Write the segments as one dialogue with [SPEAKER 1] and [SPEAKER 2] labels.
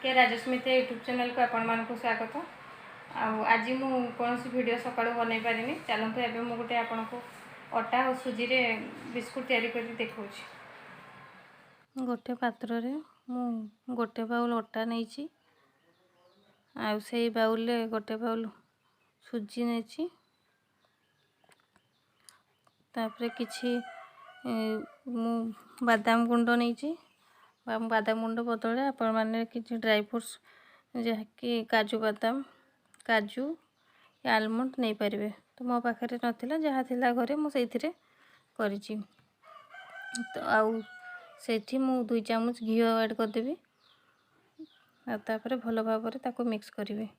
[SPEAKER 1] के Rajsmita YouTube channel को आपण मानक स्वागत। आज मु कौन वीडियो सका बन पारि चलतु एवं मुझे गोटे आपण को अटा और सुजी रे बिस्कुट तैयारी कर देखा। गोटे पात्र रे मु गोटे बाउल अटा नहीं बाउल गोटे बाउल सुजी नहीं तापर किछि बादाम गुंड नहीं बादाम गुंड बदले आपण मैंने किसी ड्राई फ्रूट्स जहाँकि काजू बादाम काजू या आलमंड नहीं पारे। तो मो पाखे नाला जहाँ थिला घरे मुझे करी तो आउ सेठी मु 2 चामच घी ऐड करदेवी तापर भल भाव ताको मिक्स करी।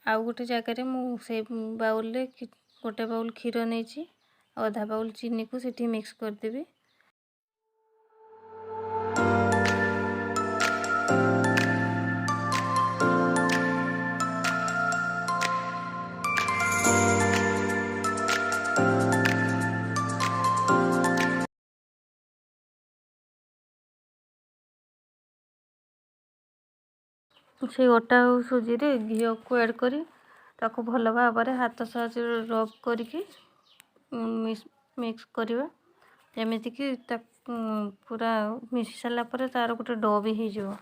[SPEAKER 1] आउ गोटे जगह मुझे बाउल गोटे बाउल क्षीर नहीं आधा बाउल चीनी को सेठी मिक्स करदेवी। से अटा और सुजी रे घी को ऐड करी ताको भल भाव हाथ साहाଯ୍य रब करके मिक्स करवा जमीती कि पूरा मिसी सारा पर तार गोटे डो भी हो।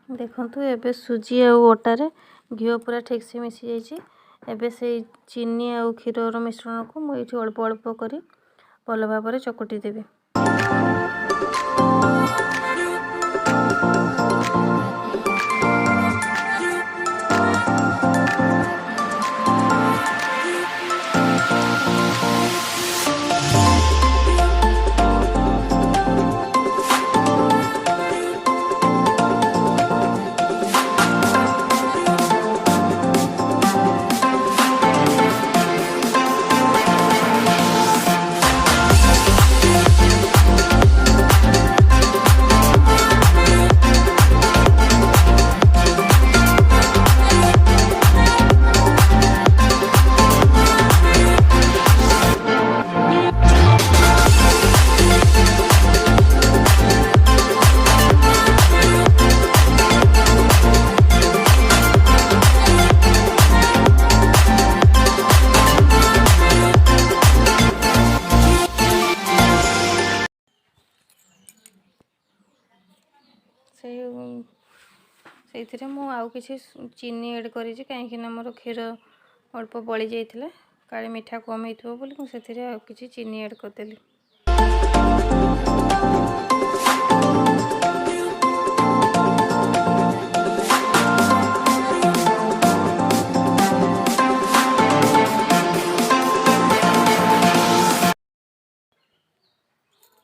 [SPEAKER 1] देखु एबे सुजी और अटारे घी पूरा ठीक से मिसी जाइए। एबे से चीनी और क्षीर मिश्रण को मुझे अल्प अल्प कर भल भाव चकटी देवी। से आउ कि चीनी एड कर कहीं मोर क्षीर अल्प बड़ी जाइए काले मीठा कम हो मुझे किसी चीनी एड करदेली।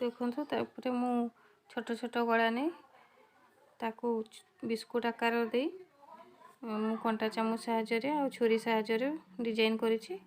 [SPEAKER 1] देखु तापर मु छोट छोट गला नहीं ताकू बिस्कुट आकार दे मु कंटा चामच साहाय्य आ छुरी साहाय्य डिजाइन करिछि।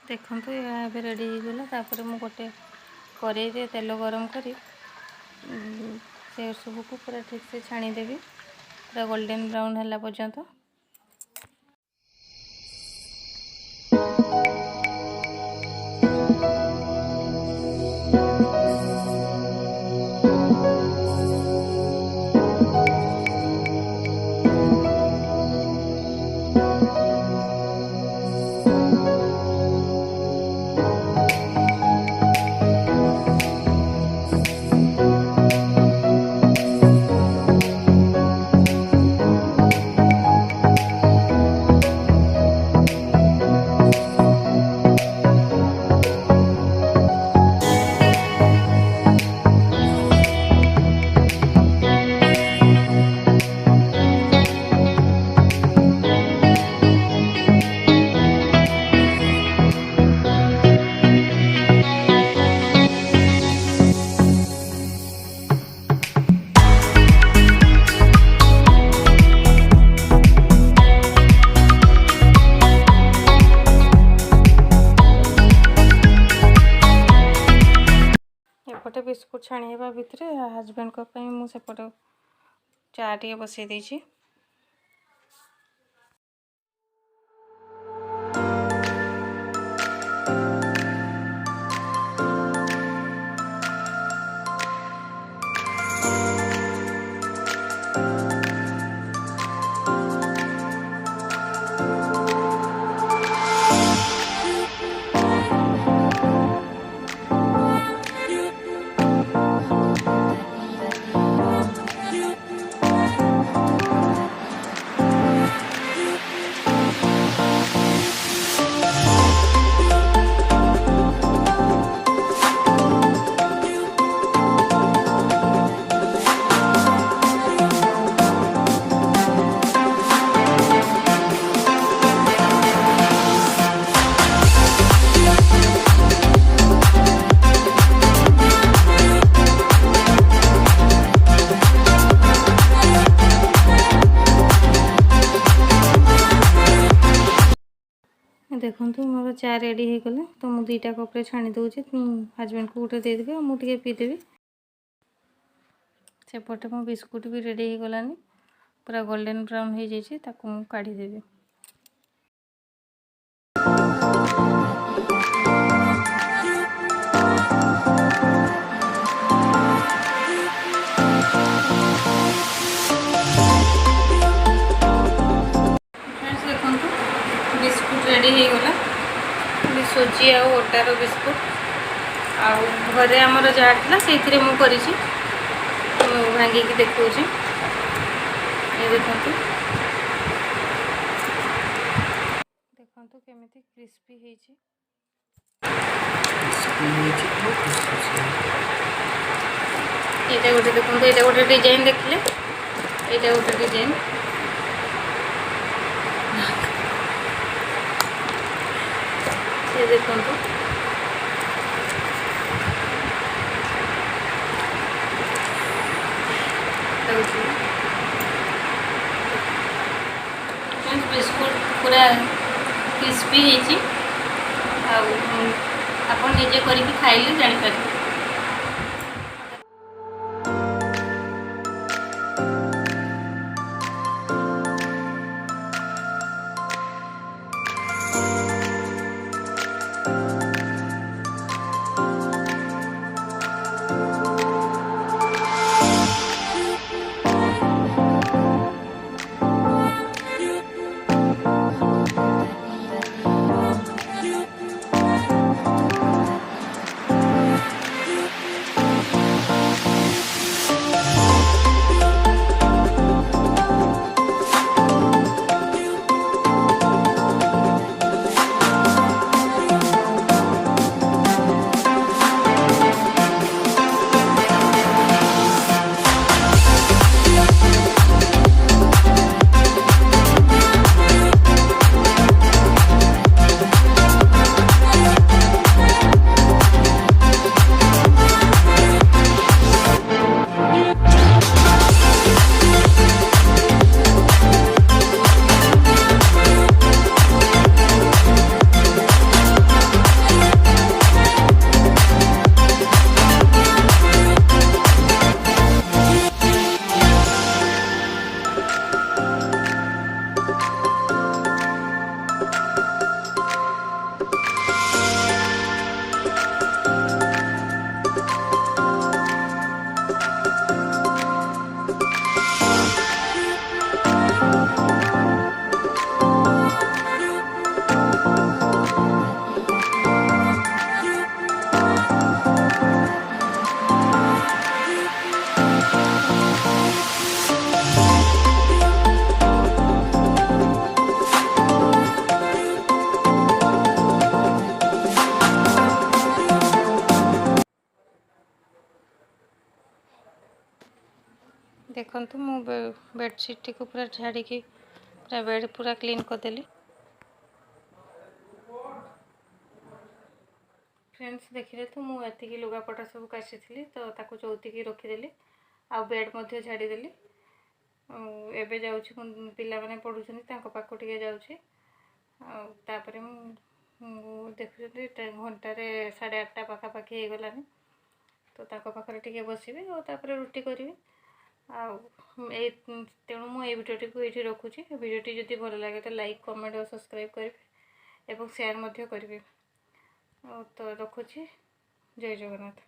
[SPEAKER 1] देखो यह रेडी होगला। तापर मु गोटे कड़े तेल गरम करी से सब को पूरा ठीक से छाणीदेवी पूरा गोल्डन ब्राउन है पर्यंत। एपटे बिस्कुट छाणीवा भितर हजबैंड को मुझेपट चा टे बसई देछि। देखो मोर चा रेडी हो गला। तो मुझे 2टा कप छाणी दूसरी हजबैंड को गोटे देदेवी और मुझे पीदेवी। सेपटे मो बिस्कुट भी रेडी हो गलानी पूरा गोल्डन ब्राउन हो जाइए ताकू काढ़ीदेवी। बिस्कुट रेडी हो गला। सोजी आ ओटार बिस्कुट घरे आमर जहाँ से मुझे भांगी देखा देखो देखो केमी क्रिस्पी ये गोटे देखो ये गोटे डिजाइन देखले ये गोटे डिजाइन ये देखो बिस्कुट पूरा क्रिस्पी होती आप निजे करके खाइले जानीपर। देखंतु मु बेडशीट को पूरा झाड़ी पूरा बेड पूरा क्लीन करदेली। फ्रेंड्स देखिले तो मुझे लुगापटा सब काशी तो ताको चौतिकी रखीदेली आ बेड मध्य झाड़ीदेली। एबे जाउछि पिला माने पढुछन्ति तांको पाखो टिके जाउछि। तापरे देखुछन्ति घंटारे 8:30 पाखापाखि हो गलानी तो ताको पाखरे टिके बसिबे और तापरे रुटी करिवे। तेणु मुझे भिडियोटी को ये रखुच्छी। भिडियोटी जदि भल लगे तो लाइक कमेंट और सब्सक्राइब करेंगे और शेयर करेंगे। तो रखुच्छी। जय जगन्नाथ।